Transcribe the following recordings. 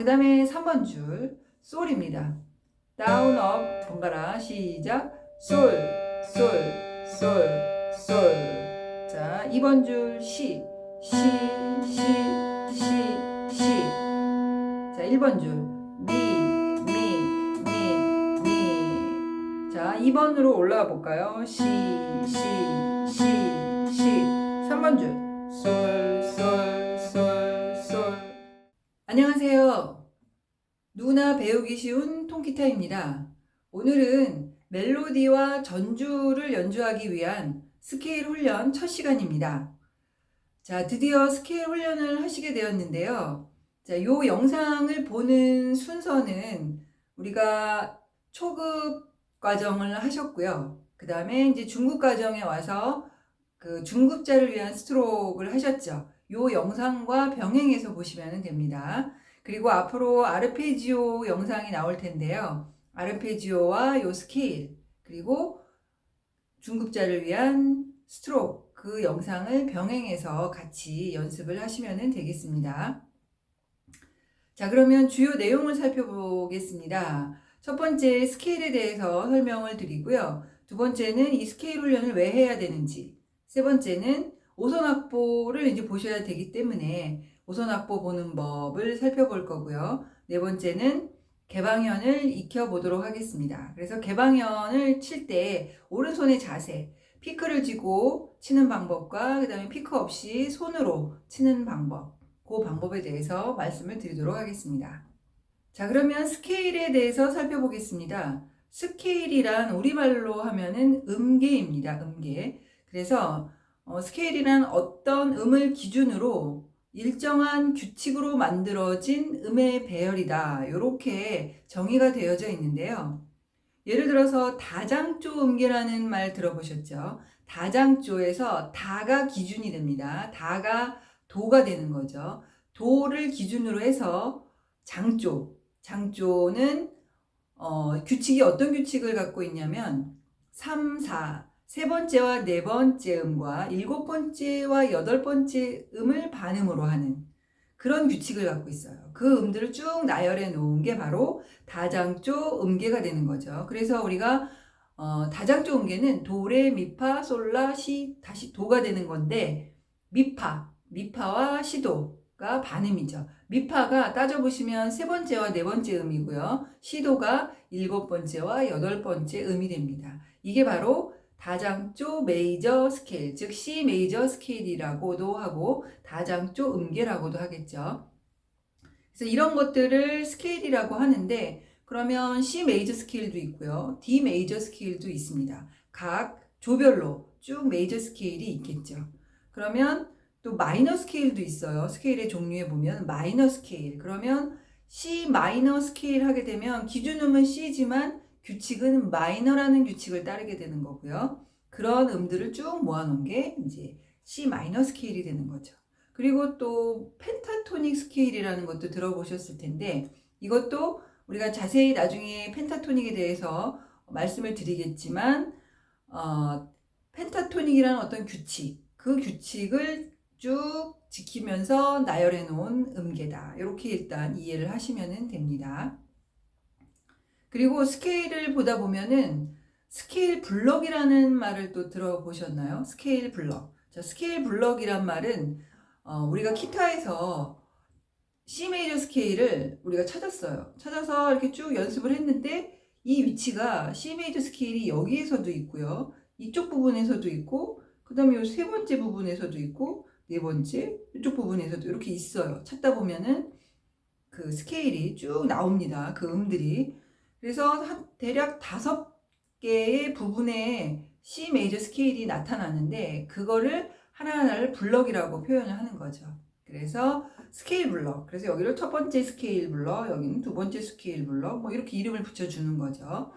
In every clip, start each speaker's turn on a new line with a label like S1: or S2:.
S1: 그 다음에 3번 줄 솔입니다. 다운, 업, 번갈아 시작. 솔, 솔, 솔, 솔. 자, 2번 줄 시, 시, 시, 시, 시. 자, 1번 줄 미, 미, 미, 미. 자, 2번으로 올라가 볼까요? 시, 시, 시, 시. 3번 줄 솔, 솔, 솔, 솔. 안녕하세요. 누구나 배우기 쉬운 통기타입니다. 오늘은 멜로디와 전주를 연주하기 위한 스케일 훈련 첫 시간입니다. 자, 드디어 스케일 훈련을 하시게 되었는데요. 자, 요 영상을 보는 순서는 우리가 초급 과정을 하셨고요. 그 다음에 이제 중급 과정에 와서 그 중급자를 위한 스트로크를 하셨죠. 요 영상과 병행해서 보시면 됩니다. 그리고 앞으로 아르페지오 영상이 나올 텐데요. 아르페지오와 요 스케일, 그리고 중급자를 위한 스트로크, 그 영상을 병행해서 같이 연습을 하시면 되겠습니다. 자, 그러면 주요 내용을 살펴보겠습니다. 첫 번째 스케일에 대해서 설명을 드리고요. 두 번째는 이 스케일 훈련을 왜 해야 되는지, 세 번째는 오선 확보를 이제 보셔야 되기 때문에 오선 확보 보는 법을 살펴볼 거고요. 네 번째는 개방현을 익혀보도록 하겠습니다. 그래서 개방현을 칠 때 오른손의 자세, 피크를 쥐고 치는 방법과 그 다음에 피크 없이 손으로 치는 방법, 그 방법에 대해서 말씀을 드리도록 하겠습니다. 자, 그러면 스케일에 대해서 살펴보겠습니다. 스케일이란 우리말로 하면은 음계입니다. 음계. 그래서 스케일이란 어떤 음을 기준으로 일정한 규칙으로 만들어진 음의 배열이다. 이렇게 정의가 되어져 있는데요. 예를 들어서 다장조 음계라는 말 들어보셨죠? 다장조에서 다가 기준이 됩니다. 다가 도가 되는 거죠. 도를 기준으로 해서 장조는 규칙이 어떤 규칙을 갖고 있냐면 3, 4, 세 번째와 네 번째 음과 일곱 번째와 여덟 번째 음을 반음으로 하는 그런 규칙을 갖고 있어요. 그 음들을 쭉 나열해 놓은 게 바로 다장조 음계가 되는 거죠. 그래서 우리가 다장조 음계는 도레 미파 솔라 시 다시 도가 되는 건데 미파와 시도가 반음이죠. 미파가 따져보시면 세 번째와 네 번째 음이고요. 시도가 일곱 번째와 여덟 번째 음이 됩니다. 이게 바로 다장조 메이저 스케일, 즉 C 메이저 스케일이라고도 하고 다장조 음계라고도 하겠죠. 그래서 이런 것들을 스케일이라고 하는데, 그러면 C 메이저 스케일도 있고요. D 메이저 스케일도 있습니다. 각 조별로 쭉 메이저 스케일이 있겠죠. 그러면 또 마이너 스케일도 있어요. 스케일의 종류에 보면 마이너 스케일. 그러면 C 마이너 스케일 하게 되면 기준음은 C지만 규칙은 마이너라는 규칙을 따르게 되는 거고요. 그런 음들을 쭉 모아놓은 게 이제 C 마이너 스케일이 되는 거죠. 그리고 또 펜타토닉 스케일이라는 것도 들어보셨을 텐데, 이것도 우리가 자세히 나중에 펜타토닉에 대해서 말씀을 드리겠지만, 펜타토닉이라는 어떤 규칙, 그 규칙을 쭉 지키면서 나열해 놓은 음계다. 이렇게 일단 이해를 하시면 됩니다. 그리고 스케일을 보다 보면은 스케일 블럭이라는 말을 또 들어보셨나요? 스케일 블럭. 자, 스케일 블럭이란 말은 우리가 기타에서 C 메이저 스케일을 우리가 찾았어요. 찾아서 이렇게 쭉 연습을 했는데 이 위치가 C 메이저 스케일이 여기에서도 있고요. 이쪽 부분에서도 있고, 그 다음에 이 세 번째 부분에서도 있고, 네 번째 이쪽 부분에서도 이렇게 있어요. 찾다 보면은 그 스케일이 쭉 나옵니다. 그 음들이. 그래서 한 대략 5개의 부분에 C 메이저 스케일이 나타나는데 그거를 하나하나를 블럭이라고 표현을 하는 거죠. 그래서 스케일 블럭. 그래서 여기를 첫 번째 스케일 블럭, 여기는 두 번째 스케일 블럭, 뭐 이렇게 이름을 붙여주는 거죠.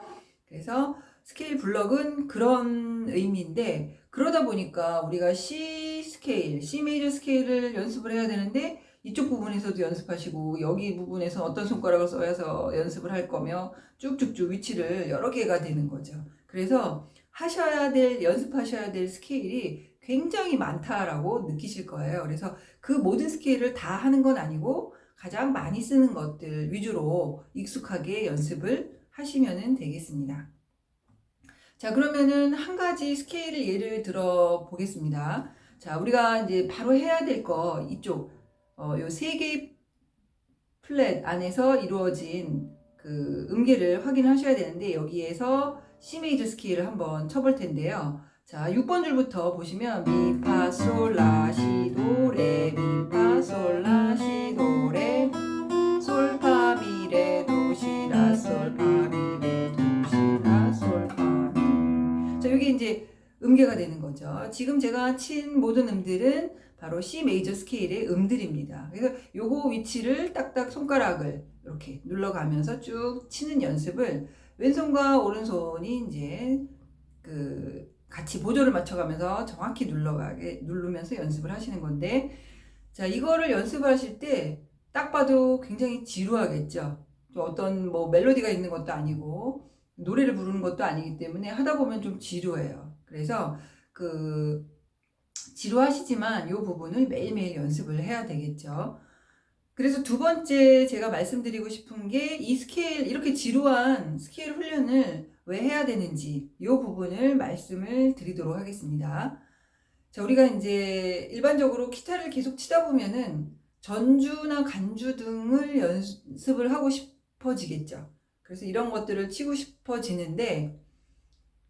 S1: 그래서 스케일 블럭은 그런 의미인데, 그러다 보니까 우리가 C 스케일, C 메이저 스케일을 연습을 해야 되는데 이쪽 부분에서도 연습하시고 여기 부분에서 어떤 손가락을 써서 연습을 할 거며 쭉쭉쭉 위치를 여러 개가 되는 거죠. 그래서 연습하셔야 될 스케일이 굉장히 많다라고 느끼실 거예요. 그래서 그 모든 스케일을 다 하는 건 아니고 가장 많이 쓰는 것들 위주로 익숙하게 연습을 하시면 되겠습니다. 자, 그러면은 한 가지 스케일을 예를 들어 보겠습니다. 자, 우리가 이제 바로 해야 될 거 이쪽 요 세 개의 플랫 안에서 이루어진 그 음계를 확인하셔야 되는데, 여기에서 C 메이저 스케일을 한번 쳐볼 텐데요. 자, 6번 줄부터 보시면 미, 파, 솔, 라, 시, 도, 레, 미, 파, 솔, 라, 시, 도, 레, 솔, 파, 미, 레, 도, 시, 라, 솔, 파, 미, 레, 도, 시, 라, 솔, 파, 미. 자, 이게 이제 음계가 되는 거죠. 지금 제가 친 모든 음들은 바로 C 메이저 스케일의 음들입니다. 그래서 요거 위치를 딱딱 손가락을 이렇게 눌러가면서 쭉 치는 연습을 왼손과 오른손이 이제 그 같이 보조를 맞춰가면서 정확히 누르면서 연습을 하시는 건데, 자, 이거를 연습하실 때 딱 봐도 굉장히 지루하겠죠. 어떤 뭐 멜로디가 있는 것도 아니고 노래를 부르는 것도 아니기 때문에 하다 보면 좀 지루해요. 그래서 그 지루하시지만 이 부분을 매일매일 연습을 해야 되겠죠. 그래서 두 번째 제가 말씀드리고 싶은 게, 이 스케일, 이렇게 지루한 스케일 훈련을 왜 해야 되는지 이 부분을 말씀을 드리도록 하겠습니다. 자, 우리가 이제 일반적으로 기타를 계속 치다 보면은 전주나 간주 등을 연습을 하고 싶어지겠죠. 그래서 이런 것들을 치고 싶어지는데,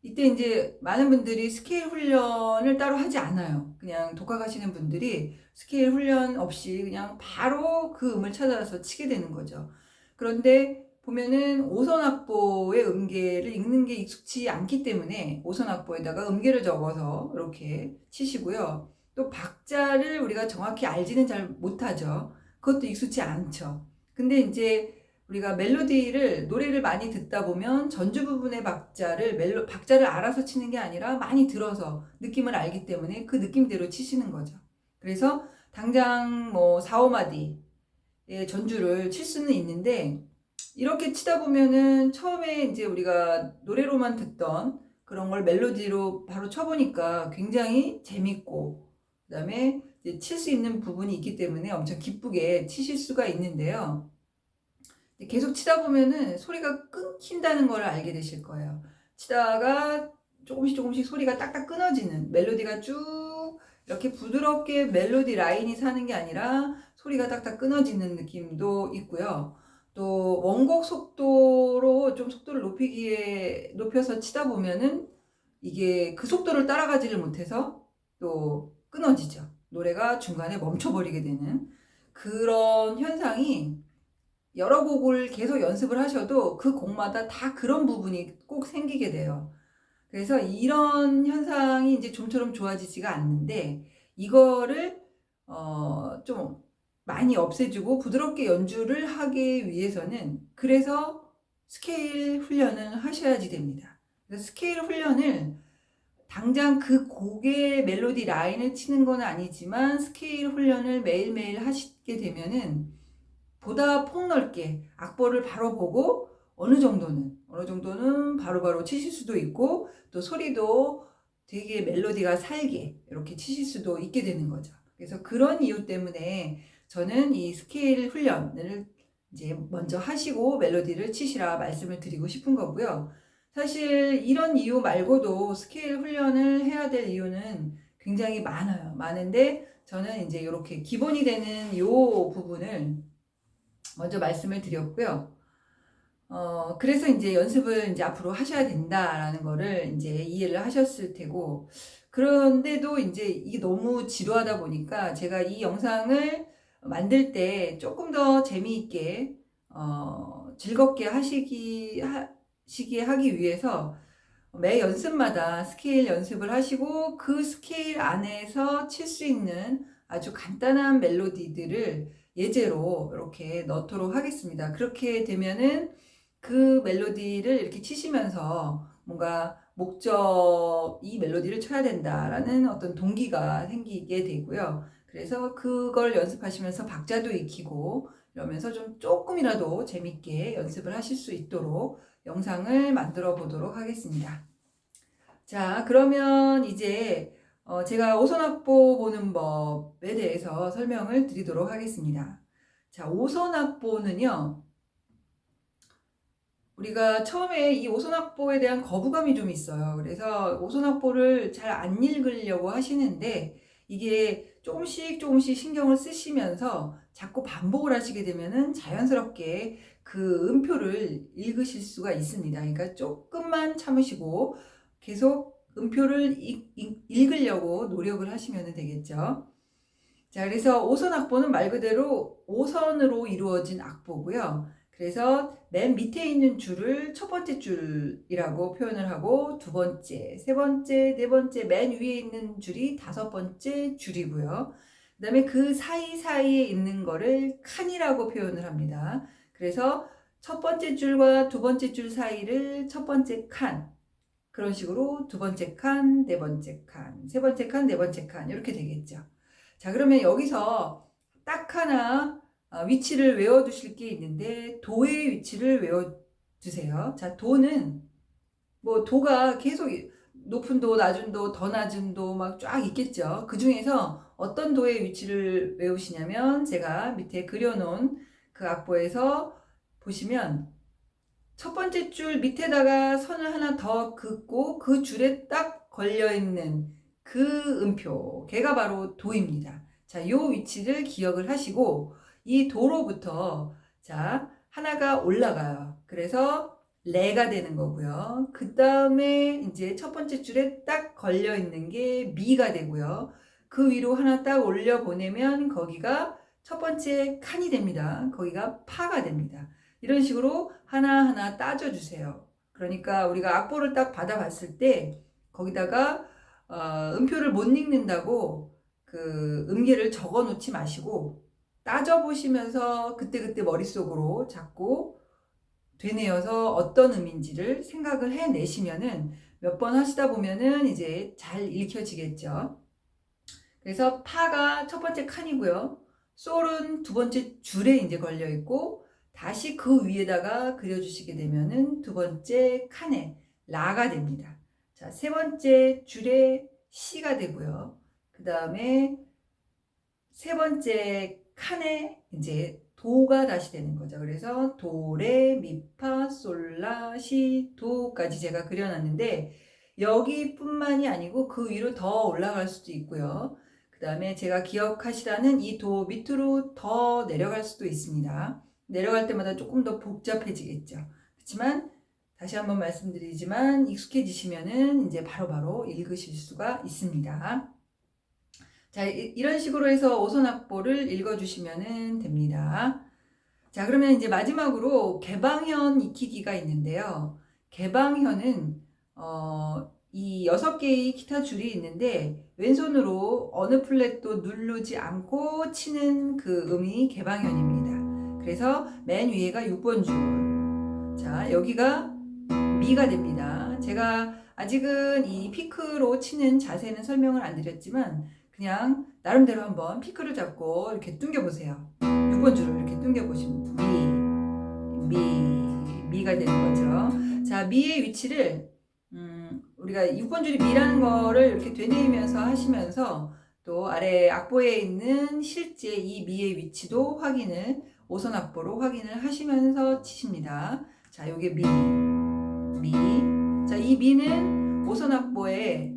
S1: 이때 이제 많은 분들이 스케일 훈련을 따로 하지 않아요. 그냥 독학하시는 분들이 스케일 훈련 없이 그냥 바로 그 음을 찾아서 치게 되는 거죠. 그런데 보면은 5선 악보의 음계를 읽는 게 익숙치 않기 때문에 5선 악보에다가 음계를 적어서 이렇게 치시고요. 또 박자를 우리가 정확히 알지는 잘 못하죠. 그것도 익숙치 않죠. 근데 이제 우리가 멜로디를, 노래를 많이 듣다 보면 전주 부분의 박자를 알아서 치는 게 아니라 많이 들어서 느낌을 알기 때문에 그 느낌대로 치시는 거죠. 그래서 당장 뭐 4, 5마디의 전주를 칠 수는 있는데, 이렇게 치다 보면은 처음에 이제 우리가 노래로만 듣던 그런 걸 멜로디로 바로 쳐보니까 굉장히 재밌고, 그 다음에 칠 수 있는 부분이 있기 때문에 엄청 기쁘게 치실 수가 있는데요. 계속 치다 보면은 소리가 끊긴다는 걸 알게 되실 거예요. 치다가 조금씩 소리가 딱딱 끊어지는, 멜로디가 쭉 이렇게 부드럽게 멜로디 라인이 사는 게 아니라 소리가 딱딱 끊어지는 느낌도 있고요. 또 원곡 속도로 좀 속도를 높여서 치다 보면은 이게 그 속도를 따라가지를 못해서 또 끊어지죠. 노래가 중간에 멈춰버리게 되는 그런 현상이, 여러 곡을 계속 연습을 하셔도 그 곡마다 다 그런 부분이 꼭 생기게 돼요. 그래서 이런 현상이 이제 좀처럼 좋아지지가 않는데, 이거를 좀 많이 없애주고 부드럽게 연주를 하기 위해서는, 그래서 스케일 훈련을 하셔야지 됩니다. 그래서 스케일 훈련을 당장 그 곡의 멜로디 라인을 치는 건 아니지만 스케일 훈련을 매일매일 하시게 되면은 보다 폭넓게 악보를 바로 보고 어느 정도는 바로바로 치실 수도 있고, 또 소리도 되게 멜로디가 살게 이렇게 치실 수도 있게 되는 거죠. 그래서 그런 이유 때문에 저는 이 스케일 훈련을 이제 먼저 하시고 멜로디를 치시라 말씀을 드리고 싶은 거고요. 사실 이런 이유 말고도 스케일 훈련을 해야 될 이유는 굉장히 많은데, 저는 이제 이렇게 기본이 되는 요 부분을 먼저 말씀을 드렸고요. 그래서 이제 연습을 이제 앞으로 하셔야 된다라는 거를 이제 이해를 하셨을 테고, 그런데도 이제 이게 너무 지루하다 보니까 제가 이 영상을 만들 때 조금 더 재미있게, 즐겁게 하시게 하기 위해서 매 연습마다 스케일 연습을 하시고, 그 스케일 안에서 칠 수 있는 아주 간단한 멜로디들을 예제로 이렇게 넣도록 하겠습니다. 그렇게 되면은 그 멜로디를 이렇게 치시면서 뭔가 이 멜로디를 쳐야 된다라는 어떤 동기가 생기게 되고요. 그래서 그걸 연습하시면서 박자도 익히고 이러면서 좀 조금이라도 재밌게 연습을 하실 수 있도록 영상을 만들어 보도록 하겠습니다. 자, 그러면 이제 제가 오선악보 보는 법에 대해서 설명을 드리도록 하겠습니다. 자, 오선 악보는요. 우리가 처음에 이 오선 악보에 대한 거부감이 좀 있어요. 그래서 오선 악보를 잘 안 읽으려고 하시는데 이게 조금씩 조금씩 신경을 쓰시면서 자꾸 반복을 하시게 되면은 자연스럽게 그 음표를 읽으실 수가 있습니다. 그러니까 조금만 참으시고 계속 음표를 읽으려고 노력을 하시면 되겠죠. 자, 그래서 오선 악보는 말 그대로 5선으로 이루어진 악보고요. 그래서 맨 밑에 있는 줄을 첫 번째 줄이라고 표현을 하고 두 번째, 세 번째, 네 번째 맨 위에 있는 줄이 다섯 번째 줄이고요. 그 다음에 그 사이사이에 있는 거를 칸이라고 표현을 합니다. 그래서 첫 번째 줄과 두 번째 줄 사이를 첫 번째 칸, 그런 식으로 두 번째 칸, 네 번째 칸, 세 번째 칸, 네 번째 칸 이렇게 되겠죠. 자, 그러면 여기서 딱 하나 위치를 외워두실 게 있는데 도의 위치를 외워주세요. 자, 도는 뭐 도가 계속 높은 도, 낮은 도, 더 낮은 도 막 쫙 있겠죠. 그 중에서 어떤 도의 위치를 외우시냐면 제가 밑에 그려놓은 그 악보에서 보시면 첫 번째 줄 밑에다가 선을 하나 더 긋고 그 줄에 딱 걸려있는 그 음표, 걔가 바로 도입니다. 자, 요 위치를 기억을 하시고 이 도로부터 자, 하나가 올라가요. 그래서 레가 되는 거고요. 그 다음에 이제 첫 번째 줄에 딱 걸려있는 게 미가 되고요. 그 위로 하나 딱 올려보내면 거기가 첫 번째 칸이 됩니다. 거기가 파가 됩니다. 이런 식으로 하나하나 따져주세요. 그러니까 우리가 악보를 딱 받아봤을 때 거기다가 음표를 못 읽는다고 그 음계를 적어 놓지 마시고 따져보시면서 그때그때 머릿속으로 자꾸 되뇌어서 어떤 음인지를 생각을 해내시면은 몇 번 하시다 보면은 이제 잘 읽혀지겠죠. 그래서 파가 첫 번째 칸이고요. 솔은 두 번째 줄에 이제 걸려 있고 다시 그 위에다가 그려주시게 되면은 두 번째 칸에 라가 됩니다. 자, 세 번째 줄에 시가 되고요. 그 다음에 세 번째 칸에 이제 도가 다시 되는 거죠. 그래서 도, 레, 미, 파, 솔, 라, 시, 도까지 제가 그려놨는데 여기뿐만이 아니고 그 위로 더 올라갈 수도 있고요. 그 다음에 제가 기억하시라는 이 도 밑으로 더 내려갈 수도 있습니다. 내려갈 때마다 조금 더 복잡해지겠죠. 그렇지만 다시 한번 말씀드리지만 익숙해지시면은 이제 바로바로 읽으실 수가 있습니다. 자, 이런 식으로 해서 오선 악보를 읽어주시면 됩니다. 자, 그러면 이제 마지막으로 개방현 익히기가 있는데요. 개방현은 이 6개의 기타 줄이 있는데 왼손으로 어느 플랫도 누르지 않고 치는 그 음이 개방현입니다. 그래서 맨 위에가 6번 줄. 자, 여기가 미가 됩니다. 제가 아직은 이 피크로 치는 자세는 설명을 안 드렸지만 그냥 나름대로 한번 피크를 잡고 이렇게 뚱겨보세요. 6번 줄을 이렇게 뚱겨보시면 미가 되는 거죠. 자, 미의 위치를 우리가 6번 줄이 미라는 거를 이렇게 되뇌이면서 하시면서 또 아래 악보에 있는 실제 이 미의 위치도 확인을 5선 악보로 확인을 하시면서 치십니다. 자, 요게 미. 자, 이 미는 5선 악보에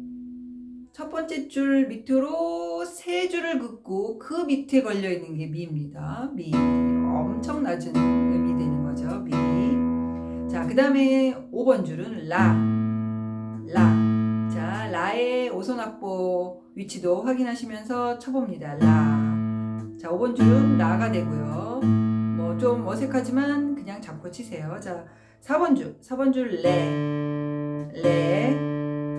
S1: 첫 번째 줄 밑으로 세 줄을 긋고 그 밑에 걸려 있는 게 미입니다. 미. 엄청 낮은 음이 되는 거죠. 미. 자, 그 다음에 5번 줄은 라. 자, 라의 5선 악보 위치도 확인하시면서 쳐봅니다. 라. 자, 5번 줄은 라가 되고요. 뭐 좀 어색하지만 그냥 잡고 치세요. 자, 4번 줄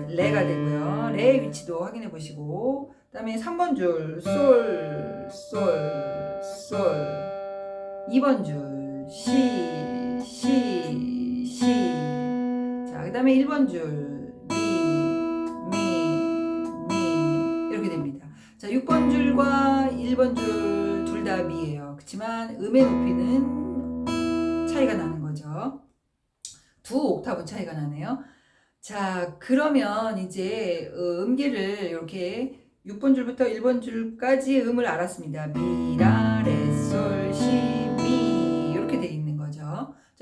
S1: 레가 되고요. 레의 위치도 확인해 보시고, 그 다음에 3번 줄 솔. 2번 줄 시. 자, 그 다음에 1번 줄 미 이렇게 됩니다. 자, 6번 줄과 1번 줄 둘 다 미예요. 그렇지만 음의 높이는 차이가 나는 거죠. 두 옥타브 차이가 나네요. 자, 그러면 이제 음계를 이렇게 6번 줄부터 1번 줄까지 음을 알았습니다. 미, 라, 레, 솔, 시,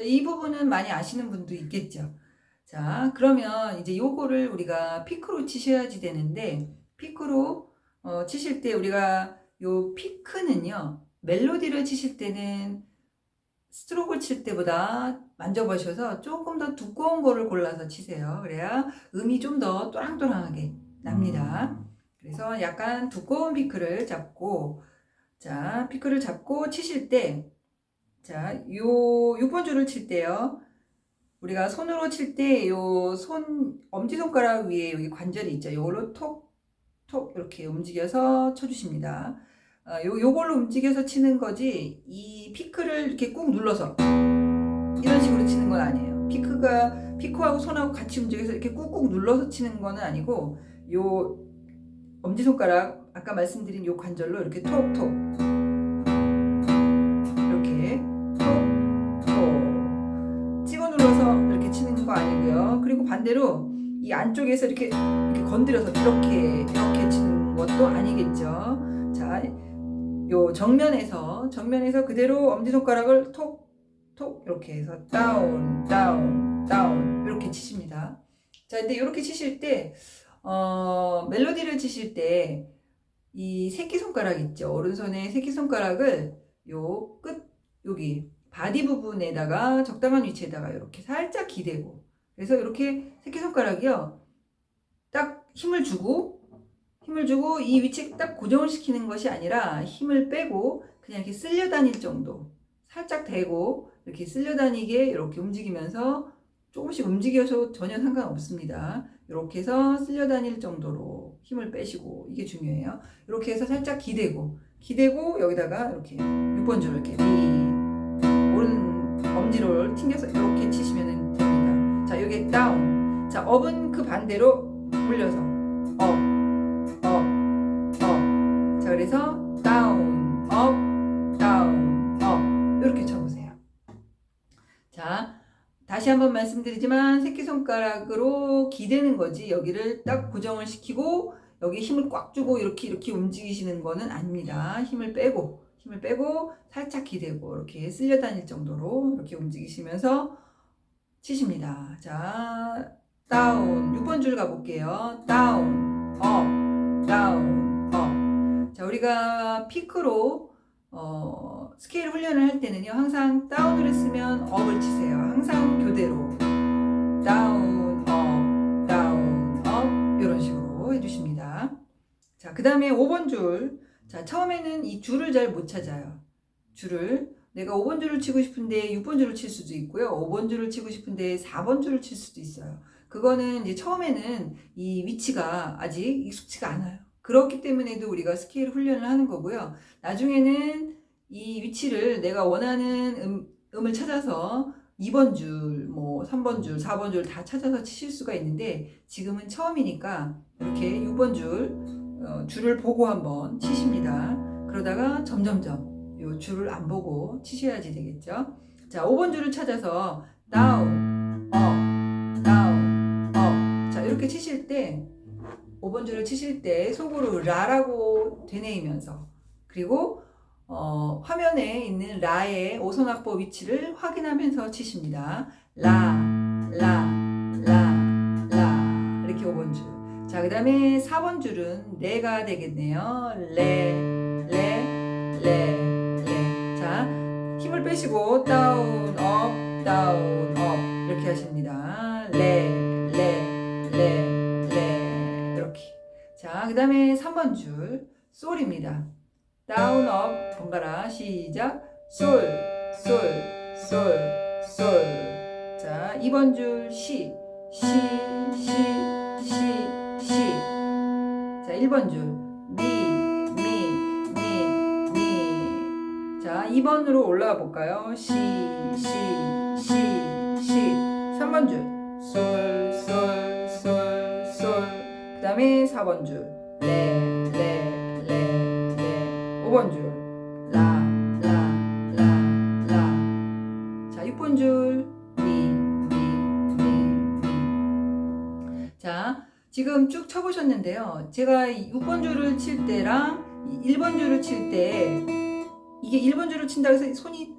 S1: 이 부분은 많이 아시는 분도 있겠죠. 자, 그러면 이제 요거를 우리가 피크로 치셔야지 되는데, 피크로 치실 때 우리가 요 피크는요, 멜로디를 치실 때는 스트로크를 칠 때보다 만져보셔서 조금 더 두꺼운 거를 골라서 치세요. 그래야 음이 좀 더 또랑또랑하게 납니다. 그래서 약간 두꺼운 피크를 잡고, 자, 피크를 잡고 치실 때, 자, 요 6번 줄을 칠 때요. 우리가 손으로 칠 때 요 엄지손가락 위에 여기 관절이 있죠. 요걸로 톡, 톡 이렇게 움직여서 쳐주십니다. 요걸로 움직여서 치는 거지, 이 피크를 이렇게 꾹 눌러서 이런 식으로 치는 건 아니에요. 피크하고 손하고 같이 움직여서 이렇게 꾹꾹 눌러서 치는 거는 아니고, 요 엄지손가락, 아까 말씀드린 요 관절로 이렇게 톡톡, 이렇게 톡톡 찍어 눌러서 이렇게 치는 거 아니고요. 그리고 반대로 이 안쪽에서 이렇게 건드려서 이렇게 치는 것도 아니겠죠. 자, 요 정면에서 그대로 엄지손가락을 톡톡 이렇게 해서 다운 다운 다운 이렇게 치십니다. 자, 근데 이렇게 치실 때 멜로디를 치실 때 이 새끼손가락 있죠. 오른손의 새끼손가락을 요 끝, 여기 바디 부분에다가 적당한 위치에다가 이렇게 살짝 기대고, 그래서 이렇게 새끼손가락이요, 딱 힘을 주고 이 위치에 딱 고정을 시키는 것이 아니라 힘을 빼고 그냥 이렇게 쓸려 다닐 정도, 살짝 대고 이렇게 쓸려 다니게 이렇게 움직이면서, 조금씩 움직여서 전혀 상관없습니다. 이렇게 해서 쓸려 다닐 정도로 힘을 빼시고, 이게 중요해요. 이렇게 해서 살짝 기대고 여기다가 이렇게 6번 줄을 이렇게 오른 엄지를 튕겨서 이렇게 치시면 됩니다. 자, 여기 다운. 자, 업은 그 반대로 올려서 업. 자, 그래서 다운, 업, 다운, 업 이렇게 쳐보세요. 자, 다시 한번 말씀드리지만 새끼손가락으로 기대는 거지, 여기를 딱 고정을 시키고 여기 힘을 꽉 주고 이렇게 움직이시는 거는 아닙니다. 힘을 빼고 살짝 기대고 이렇게 쓸려 다닐 정도로 이렇게 움직이시면서 치십니다. 자, 다운, 6번 줄 가볼게요. 다운, 업, 다운, 업. 자, 우리가 피크로 스케일 훈련을 할 때는요, 항상 다운을 했으면 업을 치세요. 항상 교대로 다운, 업, 다운, 업 이런 식으로 해주십니다. 자, 그 다음에 5번 줄. 자, 처음에는 이 줄을 잘 못 찾아요. 내가 5번 줄을 치고 싶은데 6번 줄을 칠 수도 있고요. 5번 줄을 치고 싶은데 4번 줄을 칠 수도 있어요. 그거는 이제 처음에는 이 위치가 아직 익숙치가 않아요. 그렇기 때문에도 우리가 스케일 훈련을 하는 거고요. 나중에는 이 위치를 내가 원하는 음을 찾아서 2번 줄, 3번 줄, 4번 줄 다 찾아서 치실 수가 있는데, 지금은 처음이니까 이렇게 6번 줄을 보고 한번 치십니다. 그러다가 점점점 요 줄을 안 보고 치셔야지 되겠죠. 자, 5번 줄을 찾아서 다운, 업, 다운, 업. 자, 이렇게 치실 때 5번 줄을 치실 때 속으로 라라고 되뇌이면서, 그리고 화면에 있는 라의 오손악보 위치를 확인하면서 치십니다. 라, 이렇게 5번 줄. 자, 그 다음에 4번 줄은 레가 되겠네요. 레. 자, 힘을 빼시고 다운, 업, 이렇게 하십니다. 레. 이렇게. 자, 그 다음에 3번 줄 솔입니다. 다운, 업, 번갈아 시작. 솔. 자, 2번 줄 시. 자, 1번 줄 미. 자, 2번으로 올라가 볼까요? 시. 3번 줄 솔. 그 다음에 4번 줄 레. 5번 줄 라. 자, 6번 줄 미. 자, 지금 쭉 쳐보셨는데요. 제가 6번 줄을 칠 때랑 1번 줄을 칠 때, 이게 1번 줄을 친다고 해서 손이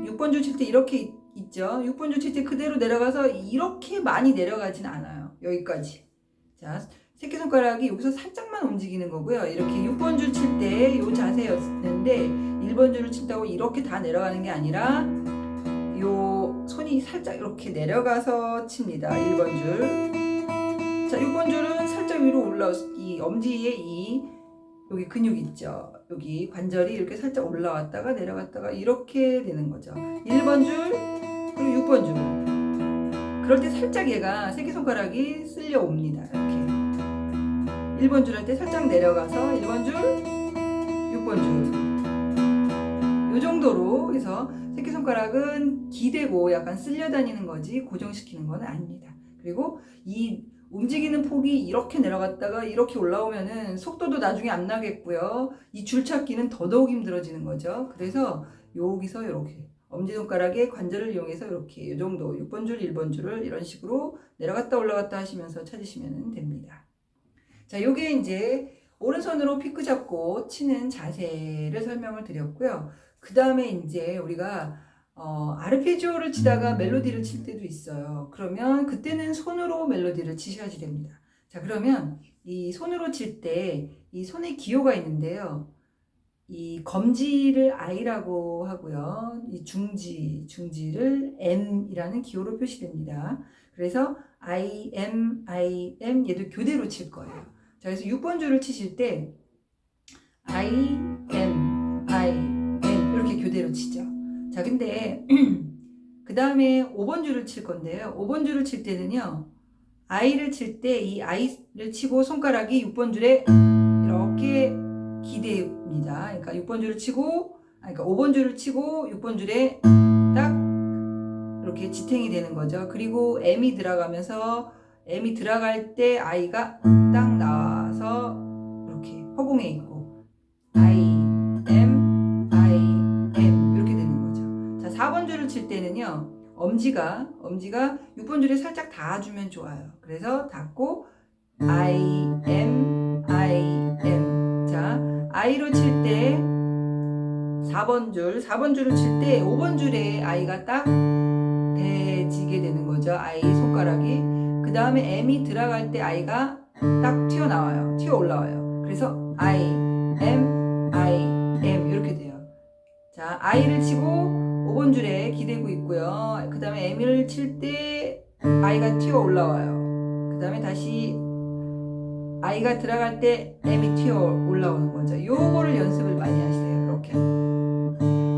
S1: 6번 줄 칠 때 이렇게 있죠. 6번 줄 칠 때 그대로 내려가서 이렇게 많이 내려가진 않아요. 여기까지. 자, 새끼손가락이 여기서 살짝만 움직이는 거고요. 이렇게 6번 줄 칠 때 이 자세였는데 1번 줄을 친다고 이렇게 다 내려가는 게 아니라 요 손이 살짝 이렇게 내려가서 칩니다. 1번 줄. 자, 6번 줄은 살짝 위로 이 엄지에 여기 근육 있죠. 여기 관절이 이렇게 살짝 올라왔다가 내려갔다가 이렇게 되는 거죠. 1번 줄 그리고 6번 줄. 그럴 때 살짝 얘가 새끼손가락이 쓸려 옵니다. 이렇게 1번 줄 할 때 살짝 내려가서 1번 줄 6번 줄 요 정도로 해서 새끼손가락은 기대고 약간 쓸려 다니는 거지 고정시키는 건 아닙니다. 그리고 이 움직이는 폭이 이렇게 내려갔다가 이렇게 올라오면은 속도도 나중에 안 나겠고요. 이 줄찾기는 더더욱 힘들어지는 거죠. 그래서 여기서 이렇게 엄지손가락의 관절을 이용해서 이렇게 이 정도 6번 줄, 1번 줄을 이런 식으로 내려갔다 올라갔다 하시면서 찾으시면 됩니다. 자, 요게 이제 오른손으로 피크 잡고 치는 자세를 설명을 드렸고요. 그 다음에 이제 우리가 아르페지오를 치다가 멜로디를 칠 때도 있어요. 그러면 그때는 손으로 멜로디를 치셔야지 됩니다. 자, 그러면 이 손으로 칠 때 이 손에 기호가 있는데요. 이 검지를 I라고 하고요. 이 중지를 M이라는 기호로 표시됩니다. 그래서 I, M, 얘도 교대로 칠 거예요. 자, 그래서 6번 줄을 치실 때 I, M, 이렇게 교대로 치죠. 자, 근데 그 다음에 5번 줄을 칠 건데요. 5번 줄을 칠 때는요. I를 칠 때 이 I를 치고 손가락이 6번 줄에 이렇게 기대입니다. 그러니까 6번 줄을 치고, 그러니까 5번 줄을 치고 6번 줄에 딱 이렇게 지탱이 되는 거죠. 그리고 M이 들어가면서 M이 들어갈 때 I가 딱 나와서 이렇게 허공에 있고 I, M 이렇게 되는 거죠. 자, 4번 줄을 칠 때는요. 엄지가 6번 줄에 살짝 닿아주면 좋아요. 그래서 닿고 I, M. 자, I로 칠 때 4번 줄을 칠 때 5번 줄에 I가 딱 대지게 되는 거죠. I 손가락이. 그 다음에 M이 들어갈 때 I가 딱 튀어나와요. 튀어 올라와요. 그래서 I, M 이렇게 돼요. 자, I를 치고 5번 줄에 기대고 있고요. 그 다음에 M을 칠 때 I가 튀어 올라와요. 그 다음에 다시 I가 들어갈 때 M이 튀어 올라오는 거죠. 요거를 연습을 많이 하세요. 이렇게.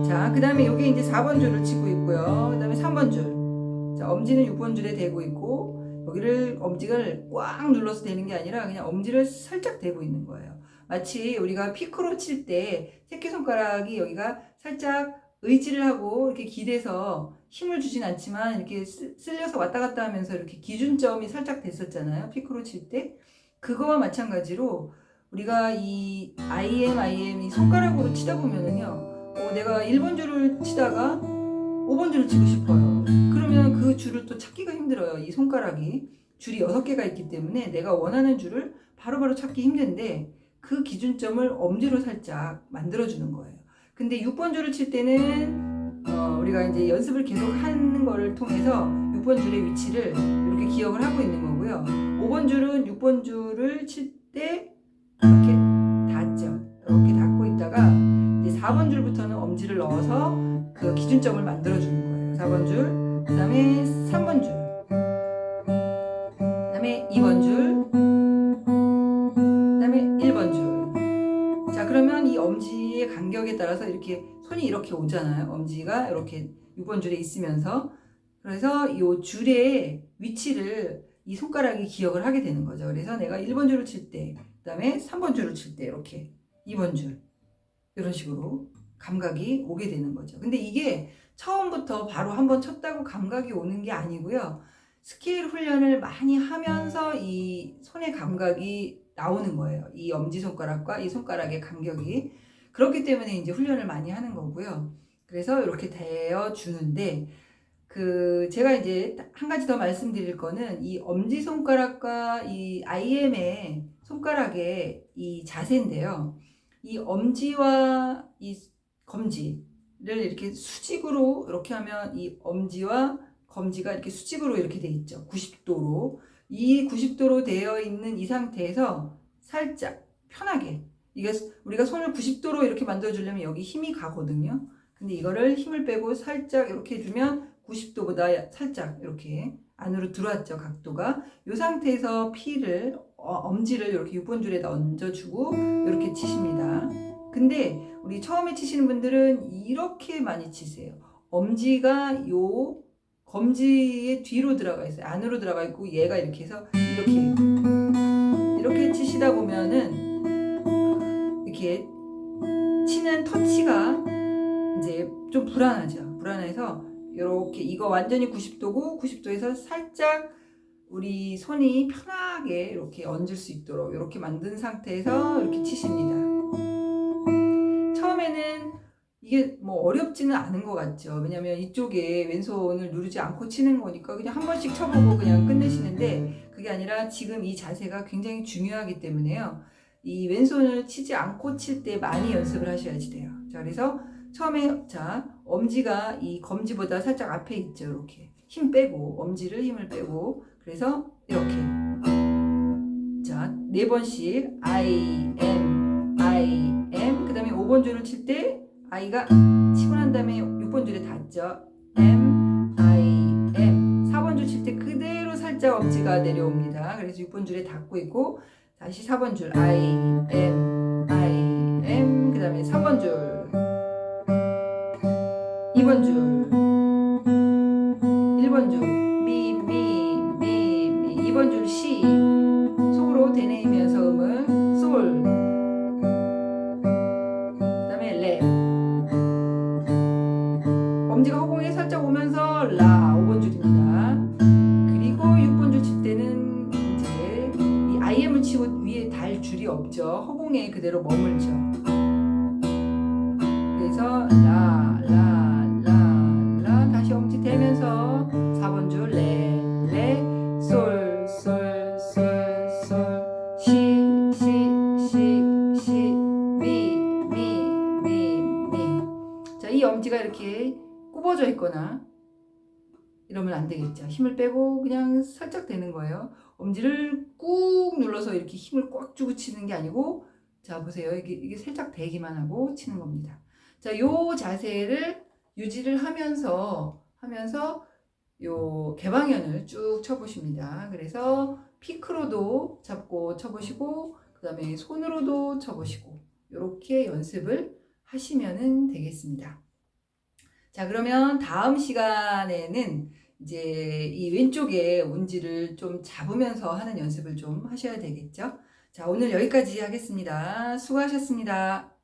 S1: 자, 그 다음에 여기 이제 4번 줄을 치고 있고요. 그 다음에 3번 줄. 자, 엄지는 6번 줄에 대고 있고, 여기를 엄지를 꽉 눌러서 대는 게 아니라 그냥 엄지를 살짝 대고 있는 거예요. 마치 우리가 피크로 칠 때 새끼손가락이 여기가 살짝 의지를 하고 이렇게 기대서 힘을 주진 않지만 이렇게 쓸려서 왔다 갔다 하면서 이렇게 기준점이 살짝 됐었잖아요. 피크로 칠 때. 그거와 마찬가지로 우리가 이 이 손가락으로 치다 보면은요, 내가 1번 줄을 치다가 5번 줄을 치고 싶어요. 그러면 그 줄을 또 찾기가 힘들어요. 이 손가락이 줄이 6개가 있기 때문에 내가 원하는 줄을 바로바로 찾기 힘든데 그 기준점을 엄지로 살짝 만들어주는 거예요. 근데 6번 줄을 칠 때는 우리가 이제 연습을 계속 하는 거를 통해서 6번 줄의 위치를 이렇게 기억을 하고 있는 거고요. 5번 줄은 6번 줄을 칠 때 이렇게 닿죠. 이렇게 닿고 있다가 이제 4번 줄부터는 엄지를 넣어서 그 기준점을 만들어주는 거예요. 4번 줄, 그 다음에 3번 줄, 그 다음에 2번 줄, 그 다음에 1번 줄. 자, 그러면 이 엄지의 간격에 따라서 이렇게 손이 이렇게 오잖아요. 엄지가 이렇게 6번 줄에 있으면서. 그래서 이 줄의 위치를 이 손가락이 기억을 하게 되는 거죠. 그래서 내가 1번 줄을 칠 때, 그 다음에 3번 줄을 칠 때 이렇게 2번 줄 이런 식으로 감각이 오게 되는 거죠. 근데 이게 처음부터 바로 한번 쳤다고 감각이 오는 게 아니고요. 스케일 훈련을 많이 하면서 이 손의 감각이 나오는 거예요. 이 엄지손가락과 이 손가락의 간격이. 그렇기 때문에 이제 훈련을 많이 하는 거고요. 그래서 이렇게 되어 주는데 제가 이제 한 가지 더 말씀드릴 거는 이 엄지손가락과 이 IM의 손가락의 이 자세인데요. 이 엄지와 이 검지, 이렇게 수직으로 이렇게 하면 이 엄지와 검지가 이렇게 수직으로 이렇게 돼 있죠. 90도로. 이 90도로 되어 있는 이 상태에서 살짝 편하게, 이게 우리가 손을 90도로 이렇게 만들어 주려면 여기 힘이 가거든요. 근데 이거를 힘을 빼고 살짝 이렇게 해주면 90도보다 살짝 이렇게 안으로 들어왔죠. 각도가. 이 상태에서 피를 엄지를 이렇게 6번 줄에다 얹어주고 이렇게 치십니다. 근데 우리 처음에 치시는 분들은 이렇게 많이 치세요. 엄지가 요 검지의 뒤로 들어가 있어요. 안으로 들어가 있고 얘가 이렇게 해서 이렇게 치시다 보면은 이렇게 치는 터치가 이제 좀 불안하죠. 불안해서 이렇게 이거 완전히 90도고 90도에서 살짝 우리 손이 편하게 이렇게 얹을 수 있도록 이렇게 만든 상태에서 이렇게 치십니다. 처음에는 이게 뭐 어렵지는 않은 것 같죠. 왜냐면 이쪽에 왼손을 누르지 않고 치는 거니까 그냥 한 번씩 쳐보고 그냥 끝내시는데, 그게 아니라 지금 이 자세가 굉장히 중요하기 때문에요. 이 왼손을 치지 않고 칠 때 많이 연습을 하셔야지 돼요. 자, 그래서 처음에 자 엄지가 이 검지보다 살짝 앞에 있죠. 이렇게 힘 빼고 엄지를 힘을 빼고, 그래서 이렇게 자 4번씩 I am 그 다음에 5번 줄을 칠 때 I가 치고 난 다음에 6번 줄에 닿죠. M I M 4번 줄 칠 때 그대로 살짝 엄지가 내려옵니다. 그래서 6번 줄에 닿고 있고, 다시 4번 줄 I am 그 다음에 3번 줄 2번 줄 1번 줄 미 2번 줄 시 속으로 되뇌이면서 음을 솔, 그 다음에 레, 엄지가 허공에 살짝 오면서 라 5번 줄입니다. 그리고 6번 줄 칠 때는 이제 이 IM을 치고 위에 달 줄이 없죠. 허공에 그대로 머물죠. 그래서 라 다시 엄지 대면서 4번 줄 레 솔 시 미. 자, 이 엄지가 이렇게 굽어져 있거나 이러면 안 되겠죠. 힘을 빼고 그냥 살짝 대는 거예요. 엄지를 꾹 눌러서 이렇게 힘을 꽉 주고 치는 게 아니고, 자 보세요. 이게 살짝 대기만 하고 치는 겁니다. 자, 요 자세를 유지를 하면서 요 개방현을 쭉 쳐보십니다. 그래서 피크로도 잡고 쳐보시고, 그 다음에 손으로도 쳐보시고, 이렇게 연습을 하시면 되겠습니다. 자, 그러면 다음 시간에는 이제 이 왼쪽에 운지를 좀 잡으면서 하는 연습을 좀 하셔야 되겠죠. 자, 오늘 여기까지 하겠습니다. 수고하셨습니다.